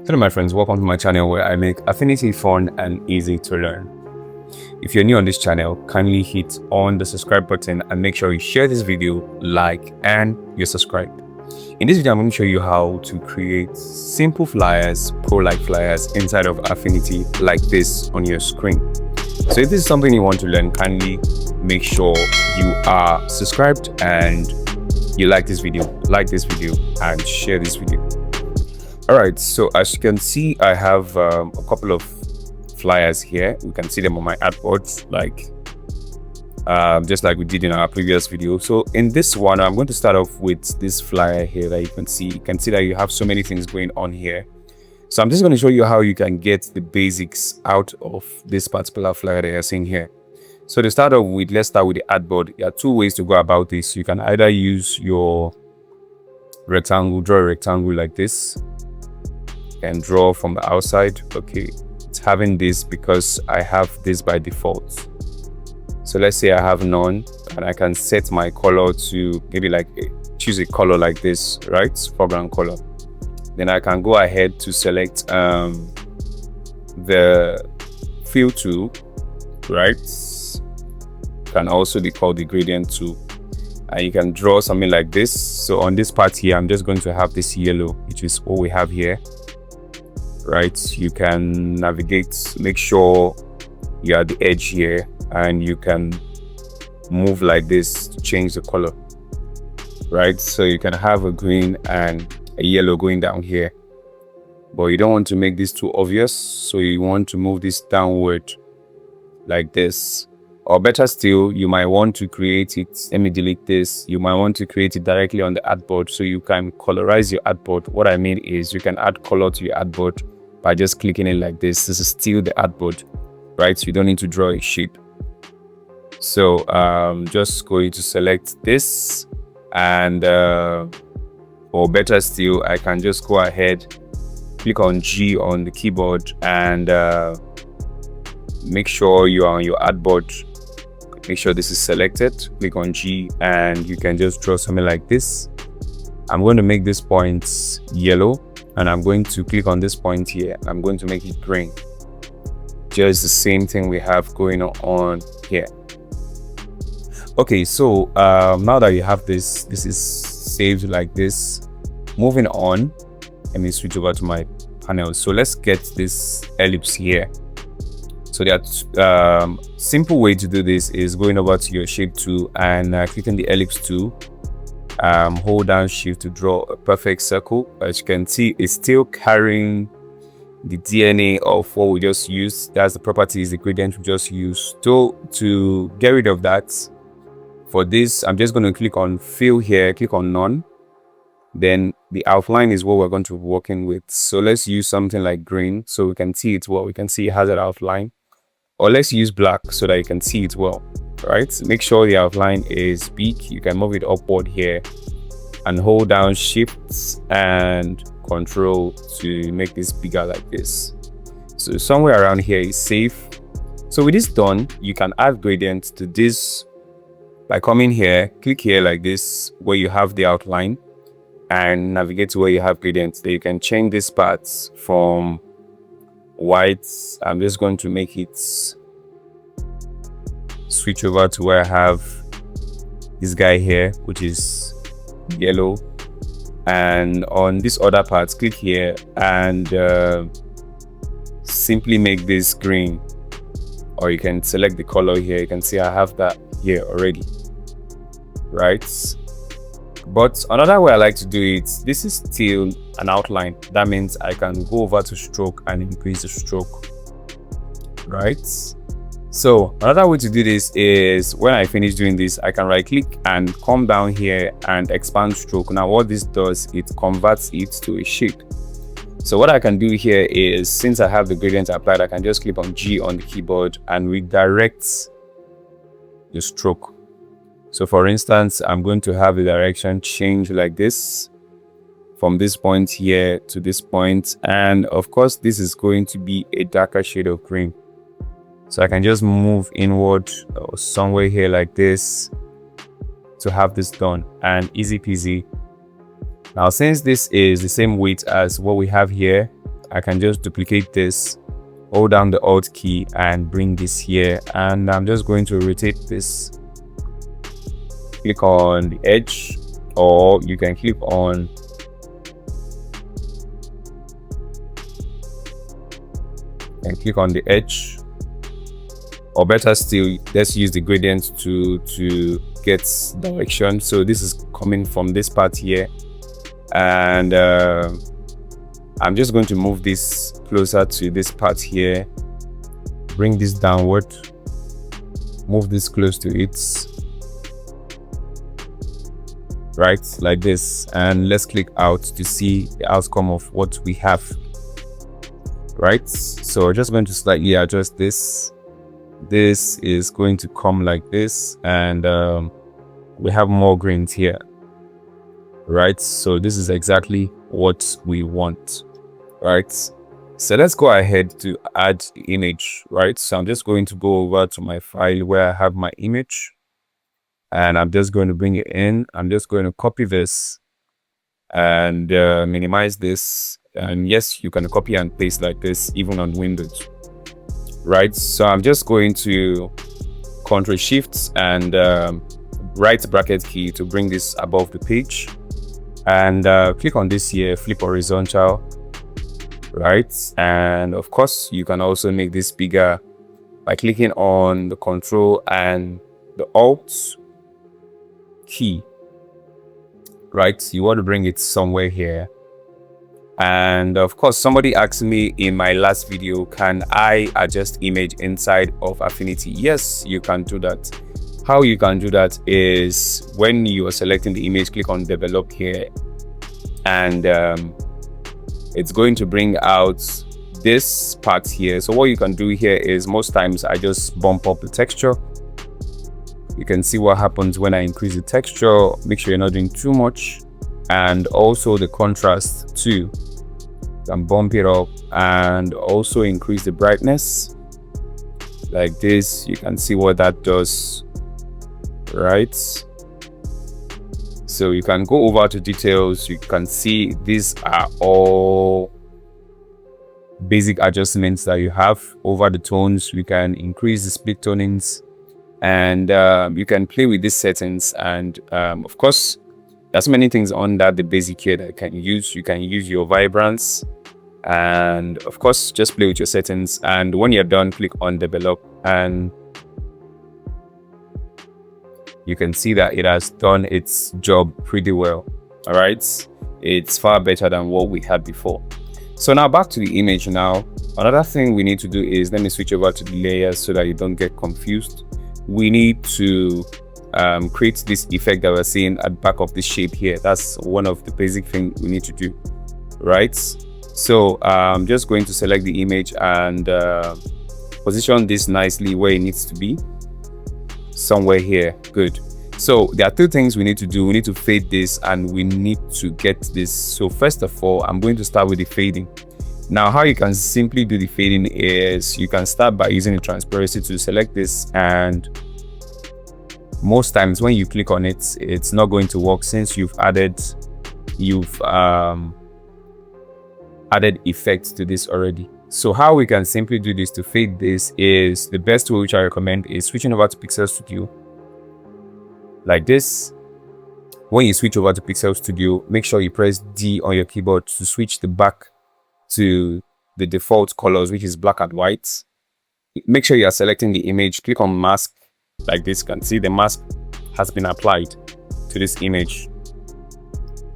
Hello my friends, welcome to my channel where I make Affinity fun and easy to learn. If you're new on this channel, kindly hit on the subscribe button and make sure you share this video, like, and you're subscribed. In this video, I'm going to show you how to create simple flyers, pro-like flyers inside of Affinity like this on your screen. So if this is something you want to learn, kindly make sure you are subscribed and you like this video, and share this video. Alright, so as you can see, I have a couple of flyers here. We can see them on my artboard, just like we did in our previous video. So in this one, I'm going to start off with this flyer here that you can see. You can see that you have so many things going on here. So I'm just going to show you how you can get the basics out of this particular flyer that you're seeing here. So to start off with, let's start with the artboard. There are two ways to go about this. You can either use your rectangle, draw a rectangle like this, and draw from the outside. Okay, it's having this because I have this by default. So let's say I have none, and I can set my color to maybe choose a color like this, right? Foreground color. Then I can go ahead to select the fill tool, right? Can also be called the gradient tool, and you can draw something like this. So on this part here, I'm just going to have this yellow, which is what we have here. Right, you can navigate, make sure you're at the edge here, and you can move like this to change the color, right? So you can have a green and a yellow going down here, but you don't want to make this too obvious, so you want to move this downward like this. Or better still, you might want to create it, let me delete this, you might want to create it directly on the artboard, so you can colorize your artboard. What I mean is you can add color to your artboard by just clicking it like this. This is still the artboard, right? So you don't need to draw a shape. So just going to select this, and or better still, I can just go ahead, click on G on the keyboard, and make sure you are on your artboard. Make sure this is selected, click on G, and you can just draw something like this. I'm going to make this point yellow, and I'm going to click on this point here. I'm going to make it green. Just the same thing we have going on here. Okay, so now that you have this is saved like this. Moving on, let me switch over to my panel. So let's get this ellipse here. So the simple way to do this is going over to your shape tool and clicking the ellipse tool. Hold down shift to draw a perfect circle. As you can see, it's still carrying the DNA of what we just used. That's the properties, the gradient we just used. So to get rid of that, for this, I'm just going to click on fill here, click on none. Then the outline is what we're going to be working with. So let's use something like green so we can see it well. We can see it has an outline. Or let's use black so that you can see it well. Right, make sure the outline is big. You can move it upward here and hold down shift and control to make this bigger like this. So somewhere around here is safe. So with this done, you can add gradient to this by coming here, click here like this where you have the outline, and navigate to where you have gradient. Then you can change this part from white. I'm just going to make it switch over to where I have this guy here, which is yellow, and on this other part, click here and simply make this green, or you can select the color here. You can see I have that here already, right? But another way I like to do it, this is still an outline. That means I can go over to stroke and increase the stroke, right? So another way to do this is when I finish doing this, I can right click and come down here and expand stroke. Now what this does, it converts it to a shape. So what I can do here is, since I have the gradient applied, I can just click on G on the keyboard and redirect the stroke. So for instance, I'm going to have the direction change like this from this point here to this point, and of course this is going to be a darker shade of green. So I can just move inward or somewhere here like this to have this done, and easy peasy. Now, since this is the same weight as what we have here, I can just duplicate this, hold down the Alt key and bring this here, and I'm just going to rotate this. Click on the edge, or you can click on the edge, or better still, let's use the gradient to get direction. So this is coming from this part here, and I'm just going to move this closer to this part here, bring this downward, move this close to it, right, like this, and let's click out to see the outcome of what we have. Right, so we're just going to slightly adjust this. This is going to come like this, and we have more grains here. Right, so this is exactly what we want. Right, so let's go ahead to add the image. Right, so I'm just going to go over to my file where I have my image, and I'm just going to bring it in. I'm just going to copy this and minimize this. And yes, you can copy and paste like this even on Windows. Right, so I'm just going to Ctrl Shift and right bracket key to bring this above the page, and click on this here, flip horizontal. Right, and of course you can also make this bigger by clicking on the Control and the Alt key. Right, you want to bring it somewhere here. And of course, somebody asked me in my last video, can I adjust image inside of Affinity? Yes, you can do that. How you can do that is when you are selecting the image, click on develop here, and it's going to bring out this part here. So what you can do here is, most times I just bump up the texture. You can see what happens when I increase the texture. Make sure you're not doing too much, and also the contrast too. You can bump it up and also increase the brightness like this. You can see what that does. Right, so you can go over to details. You can see these are all basic adjustments that you have over the tones. You can increase the split tonings, and you can play with these settings. And of course, there's many things under the basic here that you can use. You can use your vibrance, and of course just play with your settings. And when you're done, click on develop, and you can see that it has done its job pretty well. All right, it's far better than what we had before. So now back to the image. Now another thing we need to do is, let me switch over to the layers so that you don't get confused. We need to create this effect that we're seeing at the back of this shape here. That's one of the basic things we need to do. Right, so I'm just going to select the image and position this nicely where it needs to be, somewhere here. Good. So there are two things we need to do. We need to fade this, and we need to get this. So first of all, I'm going to start with the fading. Now how you can simply do the fading is, you can start by using the transparency to select this, and most times when you click on it, it's not going to work since you've added effects to this already. So how we can simply do this to fade this is, the best way which I recommend is switching over to Pixel Studio like this. When you switch over to Pixel Studio, make sure you press D on your keyboard to switch the back to the default colors, which is black and white. Make sure you are selecting the image. Click on mask like this. You can see the mask has been applied to this image.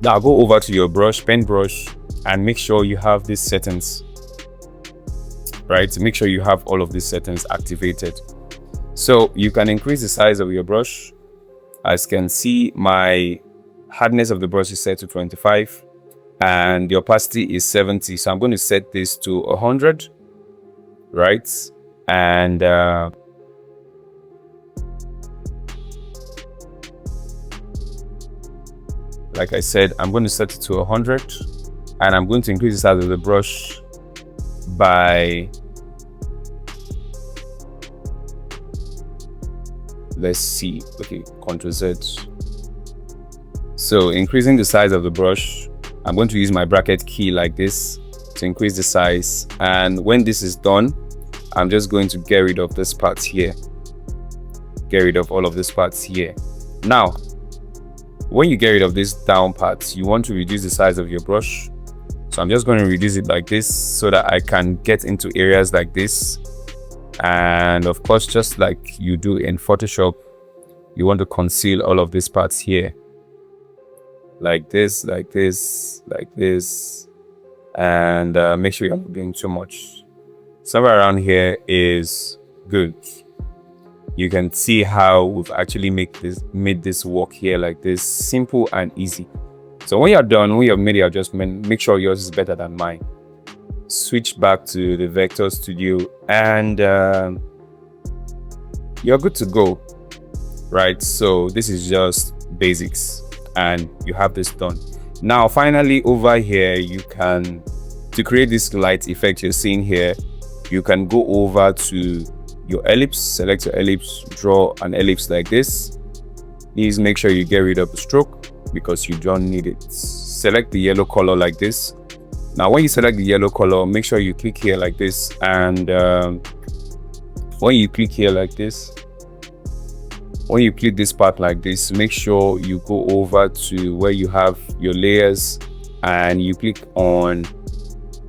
Now go over to your brush, pen brush, and make sure you have these settings. Right, make sure you have all of these settings activated. So you can increase the size of your brush. As you can see, my hardness of the brush is set to 25 and the opacity is 70. So I'm going to set this to 100. Right, and like I said, I'm going to set it to 100, and I'm going to increase the size of the brush by, let's see, okay, Ctrl Z. So increasing the size of the brush, I'm going to use my bracket key like this, to increase the size. And when this is done, I'm just going to get rid of this part here. Get rid of all of these parts here. Now, when you get rid of these down parts, you want to reduce the size of your brush. So I'm just going to reduce it like this so that I can get into areas like this. And of course, just like you do in Photoshop, you want to conceal all of these parts here. Like this, like this, like this. And make sure you're not doing too much. Somewhere around here is good. You can see how we've actually made this work here like this, simple and easy. So when you're done, when you've made your adjustment, make sure yours is better than mine. Switch back to the Vector Studio and you're good to go, right? So this is just basics and you have this done. Now finally over here, you can, to create this light effect you're seeing here, you can go over to your ellipse, select your ellipse, draw an ellipse like this. Please make sure you get rid of the stroke because you don't need it. Select the yellow color like this. Now when you select the yellow color, make sure you click here like this, and when you click here like this, when you click this part like this, make sure you go over to where you have your layers and you click on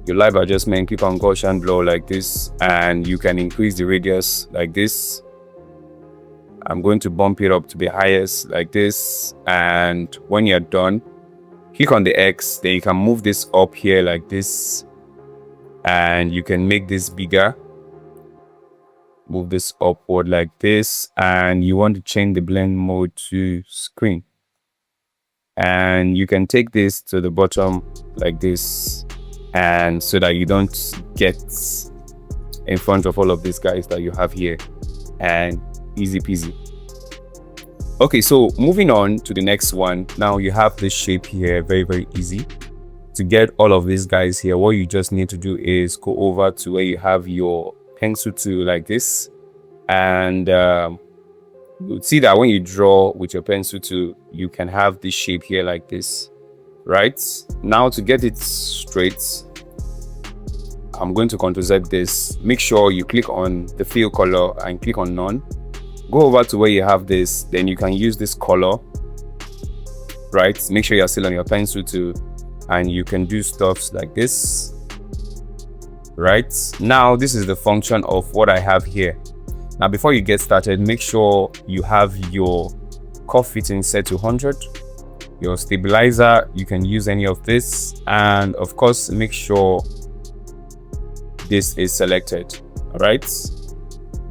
your live adjustment, click on Gaussian blur like this, and you can increase the radius like this. I'm going to bump it up to the highest like this, and when you're done, click on the X, then you can move this up here like this, and you can make this bigger. Move this upward like this, and you want to change the blend mode to screen, and you can take this to the bottom like this, and so that you don't get in front of all of these guys that you have here, and easy peasy. Okay, so moving on to the next one. Now you have this shape here, very easy. To get all of these guys here, what you just need to do is go over to where you have your pencil tool like this, and you'll see that when you draw with your pencil tool, you can have this shape here like this, right? Now to get it straight, I'm going to Ctrl Z this. Make sure you click on the fill color and click on none. Go over to where you have this, then you can use this color, right? Make sure you're still on your pencil tool, and you can do stuff like this, right? Now this is the function of what I have here. Now before you get started, make sure you have your curve fitting set to 100. Your stabilizer, you can use any of this, and of course make sure this is selected. All right,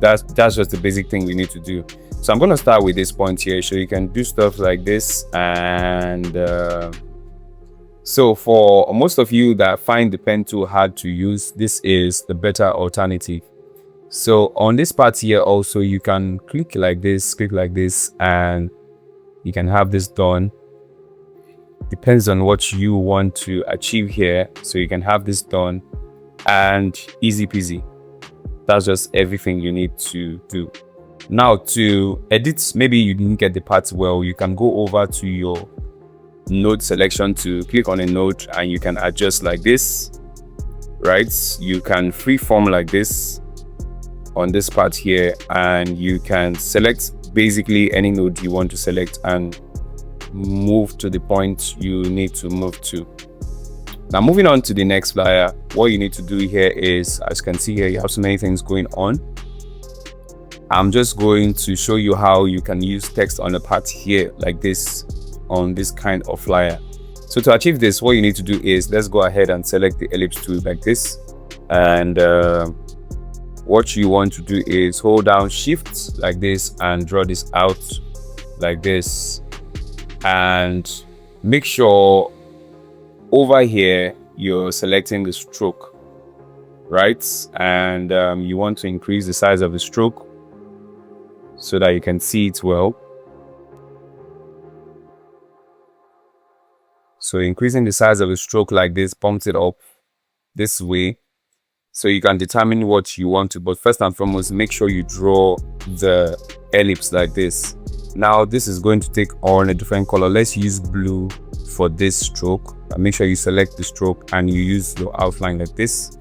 that's just the basic thing we need to do. So I'm going to start with this point here, so you can do stuff like this. And so for most of you that find the pen tool hard to use, this is the better alternative. So on this part here also, you can click like this, and you can have this done. Depends on what you want to achieve here, so you can have this done, and easy peasy. That's just everything you need to do. Now to edit, maybe you didn't get the parts well, you can go over to your node selection to click on a node, and you can adjust like this, right? You can freeform like this on this part here, and you can select basically any node you want to select and move to the point you need to move to. Now moving on to the next flyer, what you need to do here is, as you can see here, you have so many things going on. I'm just going to show you how you can use text on a part here like this on this kind of flyer. So to achieve this, what you need to do is, let's go ahead and select the ellipse tool like this, and what you want to do is hold down Shift like this and draw this out like this, and make sure over here you're selecting the stroke, right? And you want to increase the size of the stroke so that you can see it well. So increasing the size of the stroke like this pumps it up this way, so you can determine what you want to. But first and foremost, make sure you draw the ellipse like this. Now this is going to take on a different color. Let's use blue for this stroke, make sure you select the stroke and you use your outline like this,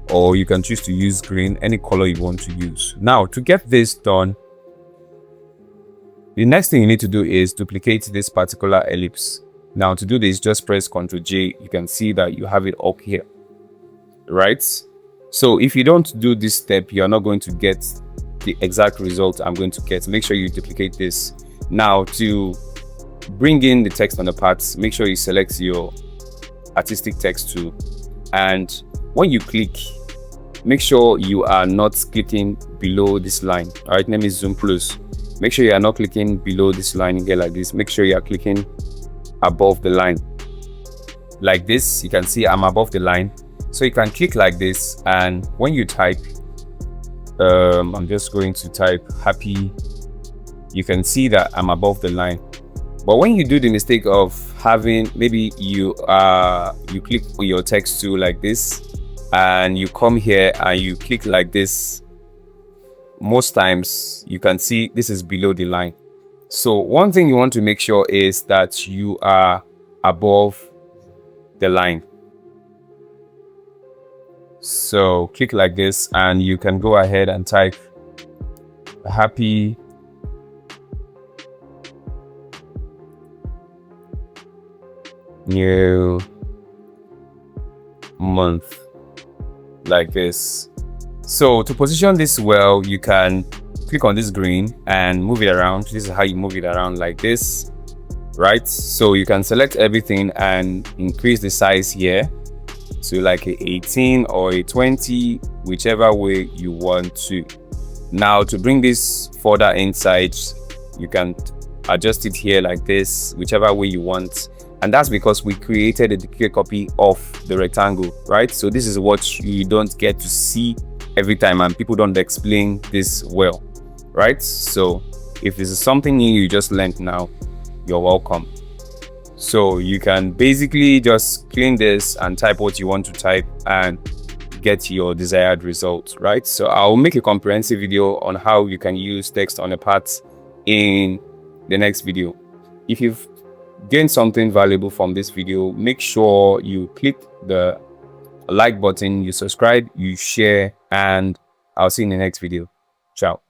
or you can choose to use green, any color you want to use. Now, to get this done, the next thing you need to do is duplicate this particular ellipse. Now, to do this, just press Ctrl J. You can see that you have it up here, right? So if you don't do this step, you're not going to get the exact result I'm going to get. Make sure you duplicate this. Now, to bring in the text on the parts, make sure you select your artistic text tool, and when you click, make sure you are not clicking below this line. All right, let me zoom close. Make sure you are not clicking below this line here like this. Make sure you are clicking above the line like this. You can see I'm above the line, so you can click like this, and when you type, I'm just going to type happy. You can see that I'm above the line. But when you do the mistake of having, maybe you click on your text tool like this, and you come here and you click like this, most times you can see this is below the line. So one thing you want to make sure is that you are above the line. So click like this, and you can go ahead and type happy new month like this. So to position this well, you can click on this green and move it around. This is how you move it around like this, right? So you can select everything and increase the size here to like a 18 or a 20, whichever way you want to. Now, to bring this further inside, you can adjust it here like this, whichever way you want. And that's because we created a duplicate copy of the rectangle, right? So this is what you don't get to see every time, and people don't explain this well, right? So if this is something new you just learned now, you're welcome. So you can basically just clean this and type what you want to type and get your desired result, right? So I'll make a comprehensive video on how you can use text on a part in the next video. If you've gained something valuable from this video, make sure you click the like button, you subscribe, you share, and I'll see you in the next video. Ciao.